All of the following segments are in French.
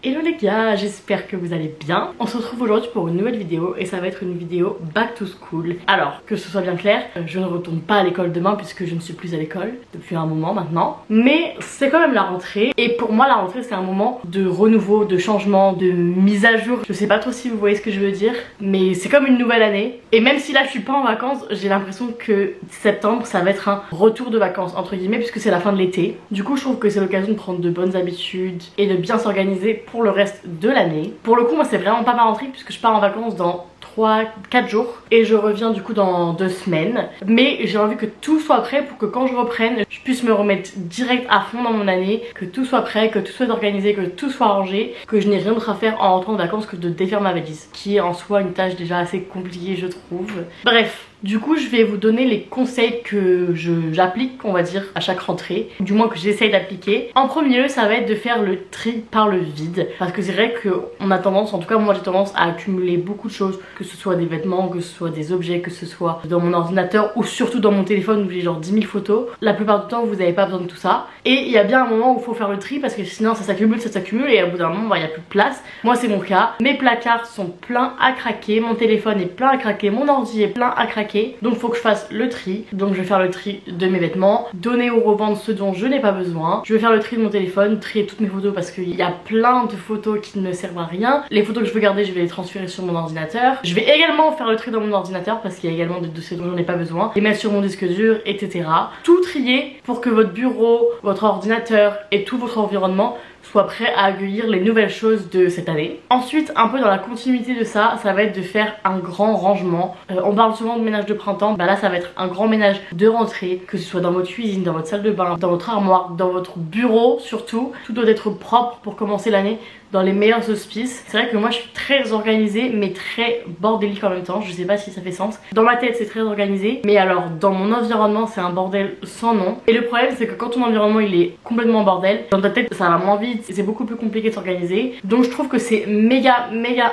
Hello les gars, j'espère que vous allez bien. On se retrouve aujourd'hui pour une nouvelle vidéo et ça va être une vidéo back to school. Alors, que ce soit bien clair, je ne retourne pas à l'école demain puisque je ne suis plus à l'école depuis un moment maintenant. Mais c'est quand même la rentrée et pour moi la rentrée c'est un moment de renouveau, de changement, de mise à jour. Je sais pas trop si vous voyez ce que je veux dire, mais c'est comme une nouvelle année. Et même si là je suis pas en vacances, j'ai l'impression que septembre ça va être un retour de vacances entre guillemets puisque c'est la fin de l'été. Du coup je trouve que c'est l'occasion de prendre de bonnes habitudes et de bien s'organiser pour le reste de l'année. Pour le coup moi c'est vraiment pas ma rentrée puisque je pars en vacances dans 3-4 jours et je reviens du coup dans 2 semaines, mais j'ai envie que tout soit prêt pour que quand je reprenne je puisse me remettre direct à fond dans mon année, que tout soit prêt, que tout soit organisé, que tout soit rangé, que je n'ai rien d'autre à faire en rentrant de vacances que de défaire ma valise, qui est en soi une tâche déjà assez compliquée je trouve. Bref, du coup je vais vous donner les conseils que j'applique on va dire à chaque rentrée, du moins que j'essaye d'appliquer. En premier lieu ça va être de faire le tri par le vide, parce que c'est vrai qu'on a tendance, en tout cas moi j'ai tendance à accumuler beaucoup de choses, que ce soit des vêtements, que ce soit des objets, que ce soit dans mon ordinateur ou surtout dans mon téléphone où j'ai genre 10 000 photos. La plupart du temps vous n'avez pas besoin de tout ça et il y a bien un moment où il faut faire le tri parce que sinon ça s'accumule et au bout d'un moment il n'y a plus de place. Moi c'est mon cas, mes placards sont pleins à craquer, mon téléphone est plein à craquer, mon ordi est plein à craquer, donc faut que je fasse le tri. Donc je vais faire le tri de mes vêtements, donner ou revendre ceux dont je n'ai pas besoin. Je vais faire le tri de mon téléphone, trier toutes mes photos parce qu'il y a plein de photos qui ne servent à rien. Les photos que je veux garder je vais les transférer sur mon ordinateur. Je vais également faire le tri dans mon ordinateur parce qu'il y a également des dossiers dont j'en ai pas besoin, les mettre sur mon disque dur, etc. Tout trier pour que votre bureau, votre ordinateur et tout votre environnement soit prêt à accueillir les nouvelles choses de cette année. Ensuite, un peu dans la continuité de ça, ça va être de faire un grand rangement. On parle souvent de ménage de printemps, bah là ça va être un grand ménage de rentrée, que ce soit dans votre cuisine, dans votre salle de bain, dans votre armoire, dans votre bureau surtout. Tout doit être propre pour commencer l'année dans les meilleurs auspices. C'est vrai que moi je suis très organisée mais très bordélique en même temps, je sais pas si ça fait sens. Dans ma tête c'est très organisé, mais alors dans mon environnement c'est un bordel sans nom. Et le problème c'est que quand ton environnement il est complètement bordel, dans ta tête ça va moins vite, c'est beaucoup plus compliqué de s'organiser. Donc je trouve que c'est méga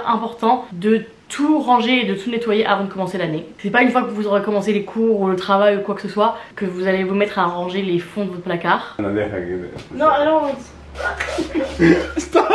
important de tout ranger et de tout nettoyer avant de commencer l'année. C'est pas une fois que vous aurez commencé les cours ou le travail ou quoi que ce soit que vous allez vous mettre à ranger les fonds de votre placard. Non, alors stop.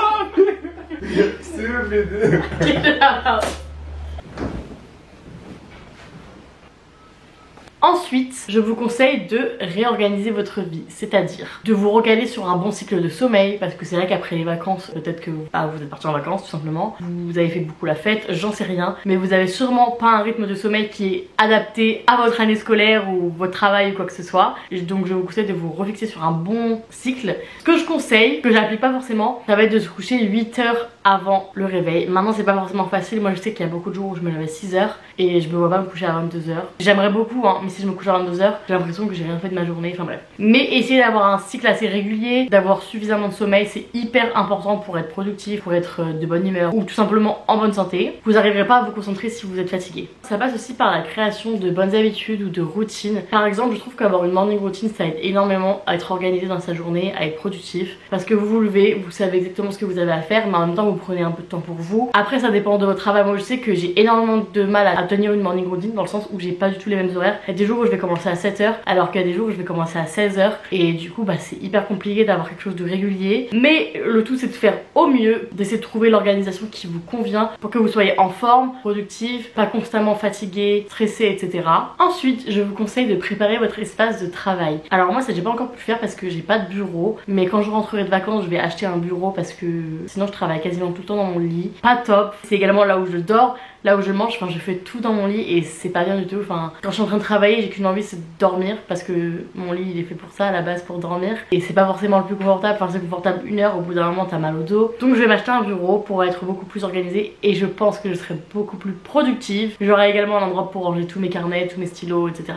Ensuite, je vous conseille de réorganiser votre vie, c'est-à-dire de vous recaler sur un bon cycle de sommeil, parce que c'est vrai qu'après les vacances, peut-être que vous êtes parti en vacances tout simplement, vous avez fait beaucoup la fête, j'en sais rien, mais vous avez sûrement pas un rythme de sommeil qui est adapté à votre année scolaire ou votre travail ou quoi que ce soit. Donc je vous conseille de vous refixer sur un bon cycle. Ce que je conseille, que j'applique pas forcément, ça va être de se coucher 8 heures avant le réveil. Maintenant c'est pas forcément facile, moi je sais qu'il y a beaucoup de jours où je me lève à 6 heures et je me vois pas me coucher à 22 heures. J'aimerais beaucoup mais si je me couche à 22 heures, j'ai l'impression que j'ai rien fait de ma journée, enfin bref. Mais essayez d'avoir un cycle assez régulier, d'avoir suffisamment de sommeil, c'est hyper important pour être productif, pour être de bonne humeur ou tout simplement en bonne santé. Vous n'arriverez pas à vous concentrer si vous êtes fatigué. Ça passe aussi par la création de bonnes habitudes ou de routines. Par exemple, je trouve qu'avoir une morning routine ça aide énormément à être organisé dans sa journée, à être productif, parce que vous vous levez, vous savez exactement ce que vous avez à faire, mais en même temps vous prenez un peu de temps pour vous. Après ça dépend de votre travail. Moi je sais que j'ai énormément de mal à tenir une morning routine dans le sens où j'ai pas du tout les mêmes horaires. Il y a des jours où je vais commencer à 7 h alors qu'il y a des jours où je vais commencer à 16 h et du coup c'est hyper compliqué d'avoir quelque chose de régulier. Mais le tout c'est de faire au mieux, d'essayer de trouver l'organisation qui vous convient pour que vous soyez en forme, productif, pas constamment fatigué, stressé, etc. Ensuite je vous conseille de préparer votre espace de travail. Alors moi ça j'ai pas encore pu faire parce que j'ai pas de bureau, mais quand je rentrerai de vacances je vais acheter un bureau parce que sinon je travaille quasiment tout le temps dans mon lit. Pas top, c'est également là où je dors, là où je mange, enfin je fais tout dans mon lit et c'est pas bien du tout. Enfin quand je suis en train de travailler j'ai qu'une envie c'est de dormir parce que mon lit il est fait pour ça à la base, pour dormir, et c'est pas forcément le plus confortable. Enfin c'est confortable 1 heure, au bout d'un moment t'as mal au dos. Donc je vais m'acheter un bureau pour être beaucoup plus organisée et je pense que je serai beaucoup plus productive. J'aurai également un endroit pour ranger tous mes carnets, tous mes stylos, etc.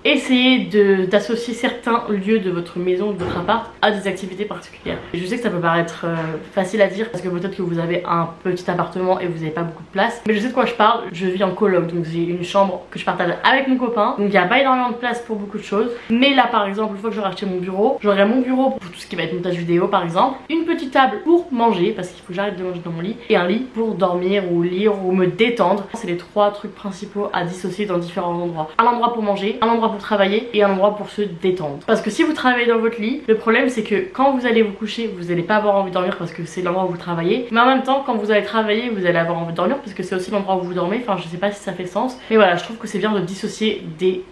Essayez d'associer certains lieux de votre maison, de votre appart à des activités particulières. Et je sais que ça peut paraître facile à dire parce que peut-être que vous avez un petit appartement et vous avez pas beaucoup de place, mais je sais de quoi je parle. Je vis en coloc, donc j'ai une chambre que je partage avec mon copain, donc il n'y a pas pas énormément de place pour beaucoup de choses. Mais là par exemple, une fois que j'aurai acheté mon bureau, j'aurai mon bureau pour tout ce qui va être montage vidéo par exemple, une petite table pour manger parce qu'il faut que j'arrête de manger dans mon lit, et un lit pour dormir ou lire ou me détendre. C'est les trois trucs principaux à dissocier dans différents endroits. Un endroit pour manger, un endroit pour travailler et un endroit pour se détendre. Parce que si vous travaillez dans votre lit, le problème c'est que quand vous allez vous coucher, vous n'allez pas avoir envie de dormir parce que c'est l'endroit où vous travaillez, mais en même temps quand vous allez travailler, vous allez avoir envie de dormir parce que c'est aussi l'endroit où vous dormez. Enfin, je sais pas si ça fait sens, mais voilà, je trouve que c'est bien de dissocier des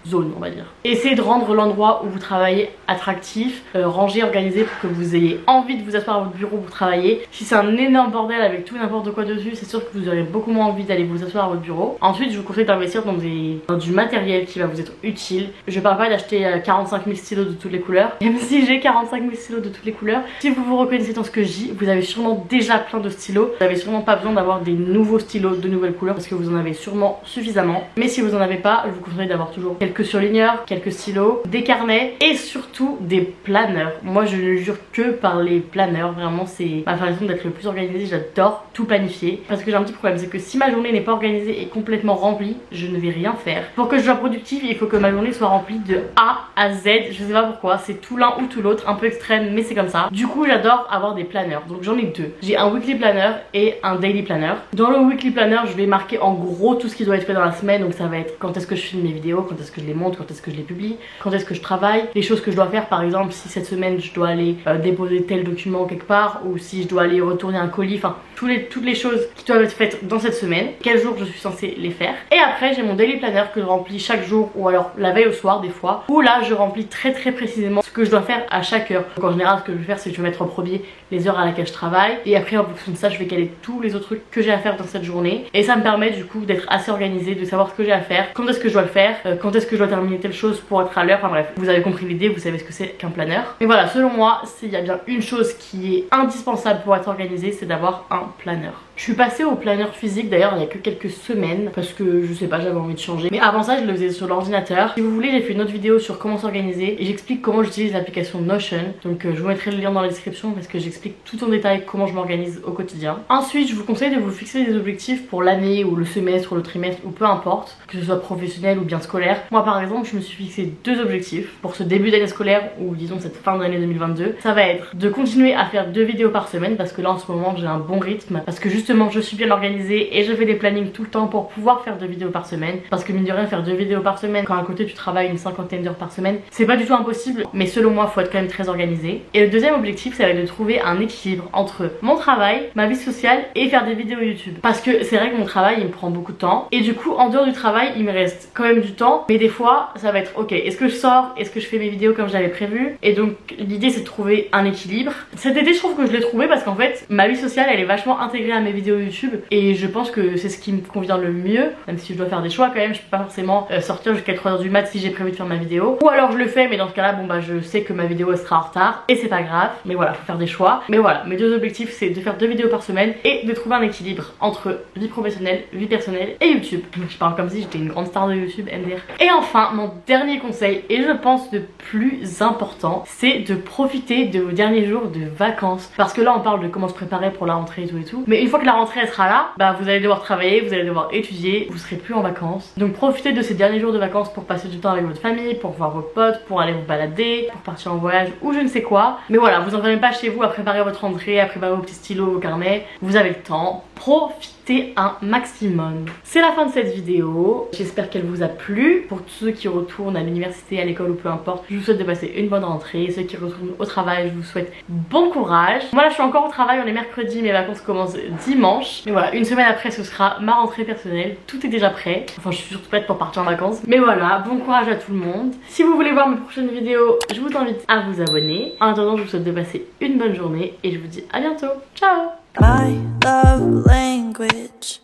zones, on va dire. Essayez de rendre l'endroit où vous travaillez attractif, rangé, organisé, pour que vous ayez envie de vous asseoir à votre bureau pour travailler. Si c'est un énorme bordel avec tout n'importe quoi dessus, c'est sûr que vous aurez beaucoup moins envie d'aller vous asseoir à votre bureau. Ensuite, je vous conseille d'investir dans du matériel qui va vous être utile. Je parle pas d'acheter 45 000 stylos de toutes les couleurs, même si j'ai 45 000 stylos de toutes les couleurs. Si vous vous reconnaissez dans ce que je dis, vous avez sûrement déjà plein de stylos. Vous avez sûrement pas besoin d'avoir des nouveaux stylos de nouvelles couleurs parce que vous en avez sûrement suffisamment. Mais si vous en avez pas, je vous conseille d'avoir toujours quelques surligneurs, quelques stylos, des carnets et surtout des planeurs. Moi je ne jure que par les planeurs, vraiment c'est ma façon d'être le plus organisée. J'adore tout planifier parce que j'ai un petit problème, c'est que si ma journée n'est pas organisée et complètement remplie, je ne vais rien faire. Pour que je sois productive, il faut que ma journée soit remplie de A à Z. Je sais pas pourquoi, c'est tout l'un ou tout l'autre, un peu extrême mais c'est comme ça. Du coup j'adore avoir des planeurs, donc j'en ai deux. J'ai un weekly planner et un daily planner. Dans le weekly planner, je vais marquer en gros tout ce qui doit être fait dans la semaine, donc ça va être quand est-ce que je filme mes vidéos, quand est-ce que je les monte, quand est-ce que je les publie, quand est-ce que je travaille, les choses que je dois faire, par exemple si cette semaine je dois aller déposer tel document quelque part, ou si je dois aller retourner un colis, enfin toutes les choses qui doivent être faites dans cette semaine, quel jour je suis censée les faire. Et après j'ai mon daily planner que je remplis chaque jour, ou alors la veille au soir des fois, où là je remplis très précisément ce que je dois faire à chaque heure. Donc en général ce que je vais faire, c'est que je vais mettre en premier les heures à laquelle je travaille, et après en fonction de ça je vais caler tous les autres trucs que j'ai à faire dans cette journée, et ça me permet du coup d'être assez organisée, de savoir ce que j'ai à faire, quand est-ce que je dois le faire, quand est-ce que je dois terminer telle chose pour être à l'heure. Enfin bref, vous avez compris l'idée, vous savez ce que c'est qu'un planeur. Mais voilà, selon moi, s'il y a bien une chose qui est indispensable pour être organisée, c'est d'avoir un planeur. Je suis passée au planeur physique d'ailleurs il y a que quelques semaines parce que je sais pas, j'avais envie de changer. Mais avant ça je le faisais sur l'ordinateur. Si vous voulez, j'ai fait une autre vidéo sur comment s'organiser et j'explique comment j'utilise l'application Notion. Donc je vous mettrai le lien dans la description parce que j'explique tout en détail comment je m'organise au quotidien. Ensuite je vous conseille de vous fixer des objectifs pour l'année ou le semestre ou le trimestre ou peu importe, que ce soit professionnel ou bien scolaire. Moi par exemple je me suis fixé deux objectifs pour ce début d'année scolaire ou disons cette fin d'année 2022. Ça va être de continuer à faire 2 vidéos par semaine parce que là en ce moment j'ai un bon rythme, parce que justement je suis bien organisée et je fais des plannings tout le temps pour pouvoir faire 2 vidéos par semaine, parce que mine de rien faire 2 vidéos par semaine quand à côté tu travailles une 50aine d'heures par semaine, c'est pas du tout impossible, mais selon moi faut être quand même très organisé. Et le deuxième objectif ça va être de trouver un équilibre entre mon travail, ma vie sociale et faire des vidéos YouTube, parce que c'est vrai que mon travail il me prend beaucoup de temps et du coup en dehors du travail il me reste quand même du temps, mais des fois ça va être ok, est-ce que je sors, est-ce que je fais mes vidéos comme j'avais prévu, et donc l'idée c'est de trouver un équilibre. Cet été je trouve que je l'ai trouvé parce qu'en fait ma vie sociale elle est vachement intégrée à mes vidéos YouTube et je pense que c'est ce qui me convient le mieux, même si je dois faire des choix quand même. Je peux pas forcément sortir jusqu'à 3h du mat si j'ai prévu de faire ma vidéo, ou alors je le fais mais dans ce cas là bon bah je sais que ma vidéo elle sera en retard et c'est pas grave, mais voilà, faut faire des choix. Mais voilà, mes deux objectifs c'est de faire 2 vidéos par semaine et de trouver un équilibre entre vie professionnelle, vie personnelle et YouTube. Je parle comme si j'étais une grande star de YouTube, MDR. Et enfin mon dernier conseil, et je pense le plus important, c'est de profiter de vos derniers jours de vacances, parce que là on parle de comment se préparer pour la rentrée et tout, mais une fois que la rentrée elle sera là, bah vous allez devoir travailler, vous allez devoir étudier, vous serez plus en vacances. Donc profitez de ces derniers jours de vacances pour passer du temps avec votre famille, pour voir vos potes, pour aller vous balader, pour partir en voyage ou je ne sais quoi. Mais voilà, vous n'entraînez pas chez vous à préparer votre rentrée, à préparer vos petits stylos, vos carnets. Vous avez le temps, profitez un maximum. C'est la fin de cette vidéo, j'espère qu'elle vous a plu. Pour tous ceux qui retournent à l'université, à l'école ou peu importe, je vous souhaite de passer une bonne rentrée. Ceux qui retournent au travail, je vous souhaite bon courage. Moi là je suis encore au travail, on est mercredi, mes vacances commencent dimanche. Mais voilà, une semaine après ce sera ma rentrée personnelle, tout est déjà prêt. Enfin je suis surtout prête pour partir en vacances. Mais voilà, bon courage à tout le monde. Si vous voulez voir mes prochaines vidéos, je vous invite à vous abonner. En attendant, je vous souhaite de passer une bonne journée et je vous dis à bientôt. Ciao. My love language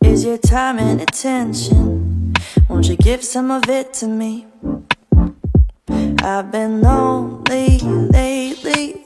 is your time and attention. Won't you give some of it to me? I've been lonely lately.